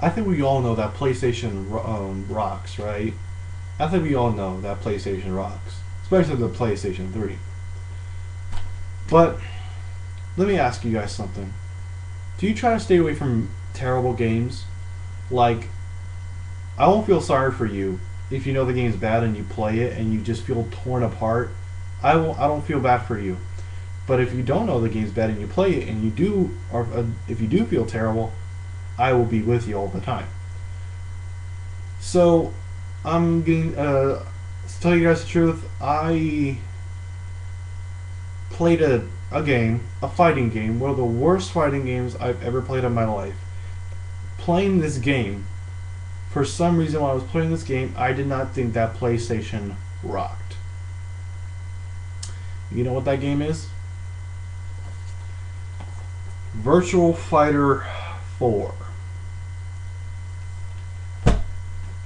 I think we all know that PlayStation rocks, right? I think we all know that PlayStation rocks, especially the PlayStation 3. But let me ask you guys something. Do you try to stay away from terrible games? Like, I won't feel sorry for you if you know the game's bad and you play it and you just feel torn apart. I don't feel bad for you. But if you don't know the game's bad and you play it and you do, or if you do feel terrible, I will be with you all the time. So, I'm getting to tell you guys the truth. I played a game, a fighting game, one of the worst fighting games I've ever played in my life. Playing this game, for some reason when I was playing this game, I did not think that PlayStation rocked. You know what that game is? Virtual Fighter 4.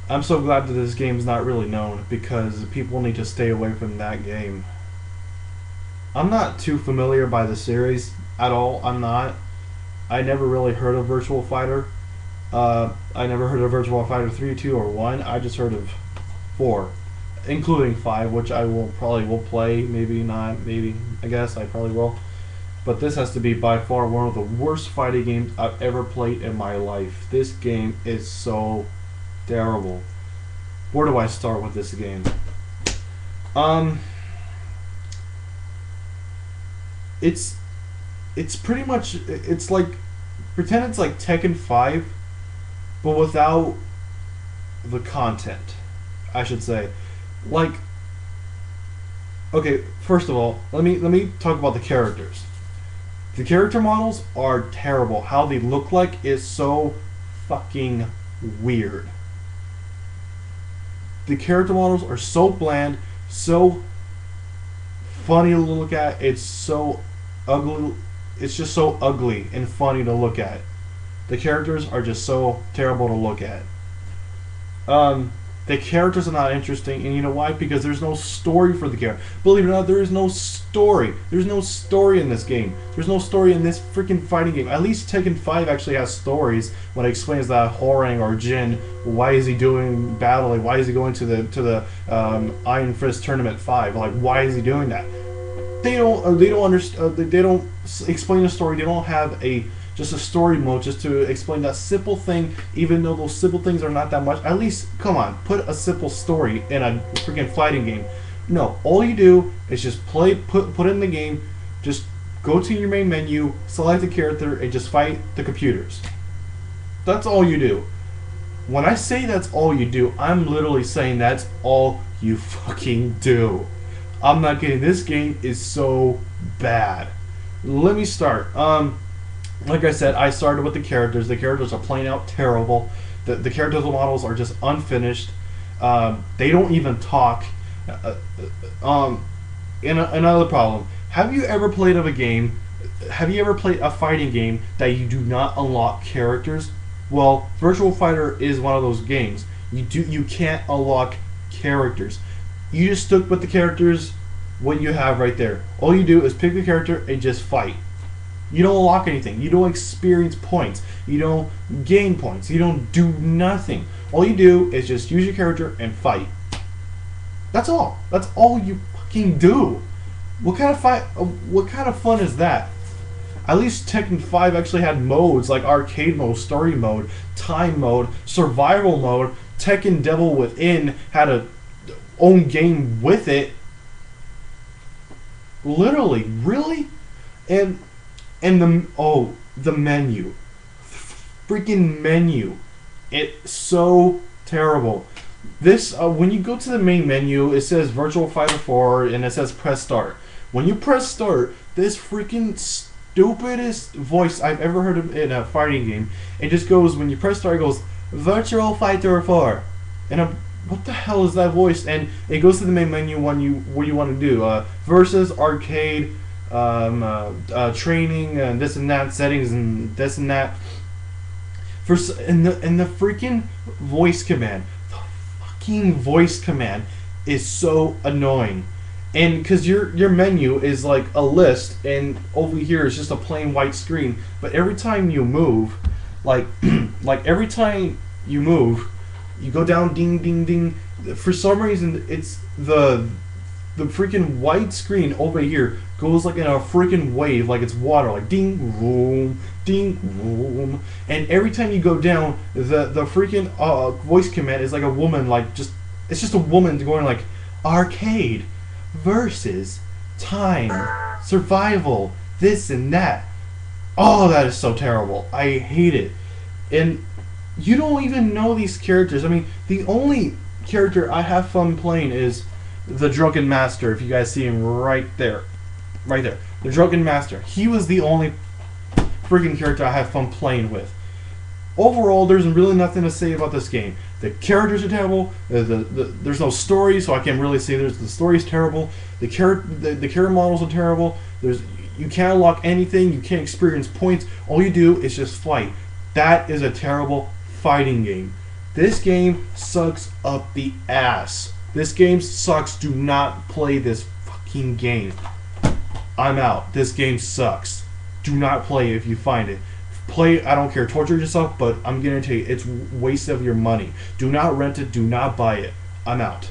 I'm so glad that this game's not really known because people need to stay away from that game. I'm not too familiar by the series at all. I'm not. I never really heard of Virtual Fighter. I never heard of Virtual Fighter 3, 2, or 1. I just heard of 4, including 5, which I will play. Maybe not. Maybe. I guess I probably will. But this has to be by far one of the worst fighting games I've ever played in my life. This game is so terrible. Where do I start with this game? It's pretty much, it's like, pretend it's like Tekken 5, but without the content, I should say. Like, okay, first of all, let me talk about the characters. The character models are terrible. How they look like is so fucking weird. The character models are so bland, so funny to look at. It's so ugly. It's just so ugly and funny to look at. The characters are just so terrible to look at. The characters are not interesting, and you know why? Because there's no story for the character. Believe it or not, there is no story. There's no story in this game. There's no story in this freaking fighting game. At least Tekken 5 actually has stories when it explains that Horang or Jin, why is he doing battling? Why is he going to the Iron Fist Tournament 5? Like, why is he doing that? They don't understand. They don't explain the story. They don't have just a story mode just to explain that simple thing, even though those simple things are not that much. At least, come on, put a simple story in a freaking fighting game. No, all you do is just put it in the game, just go to your main menu, select a character, and just fight the computers. That's all you do. When I say that's all you do, I'm literally saying that's all you fucking do. I'm not kidding. This game is so bad. Let me start. Like I said, I started with the characters. The characters are plain out terrible. The characters models are just unfinished. They don't even talk. Another problem. Have you ever played a fighting game that you do not unlock characters? Well, Virtual Fighter is one of those games. You can't unlock characters. You just stick with the characters what you have right there. All you do is pick the character and just fight. You don't unlock anything. You don't experience points. You don't gain points. You don't do nothing. All you do is just use your character and fight. That's all. That's all you fucking do. What kind of fun is that? At least Tekken 5 actually had modes like arcade mode, story mode, time mode, survival mode. Tekken Devil Within had a own game with it. Literally, really? And the menu. Freaking menu. It's so terrible. This when you go to the main menu, it says Virtual Fighter 4 and it says press start. When you press start, this freaking stupidest voice I've ever heard of in a fighting game. It just goes, when you press start, it goes Virtual Fighter 4. And what the hell is that voice? And it goes to the main menu when what you want to do. Versus, arcade, training, and this and that, settings and this and that. And the freaking voice command, the fucking voice command is so annoying. And because your menu is like a list, and over here is just a plain white screen. But every time you move, Like, like every time you move, you go down, ding, ding, ding. For some reason, it's the freaking white screen over here goes like in a freaking wave, like it's water, like ding, boom, ding, boom. And every time you go down, the freaking voice command is like a woman, like it's just a woman going like arcade versus time survival, this and that. Oh, that is so terrible. I hate it. And you don't even know these characters. I mean, the only character I have fun playing is the Drunken Master. If you guys see him right there. Right there. The Drunken Master. He was the only freaking character I have fun playing with. Overall, there's really nothing to say about this game. The characters are terrible. There's no story, so I can't really say the story's terrible. The character models are terrible. You can't unlock anything. You can't experience points. All you do is just fight. That is a terrible fighting game. This game sucks up the ass. This game sucks. Do not play this fucking game. I'm out. This game sucks. Do not play it if you find it. Play, I don't care, torture yourself, but I'm gonna tell you, it's a waste of your money. Do not rent it, do not buy it. I'm out.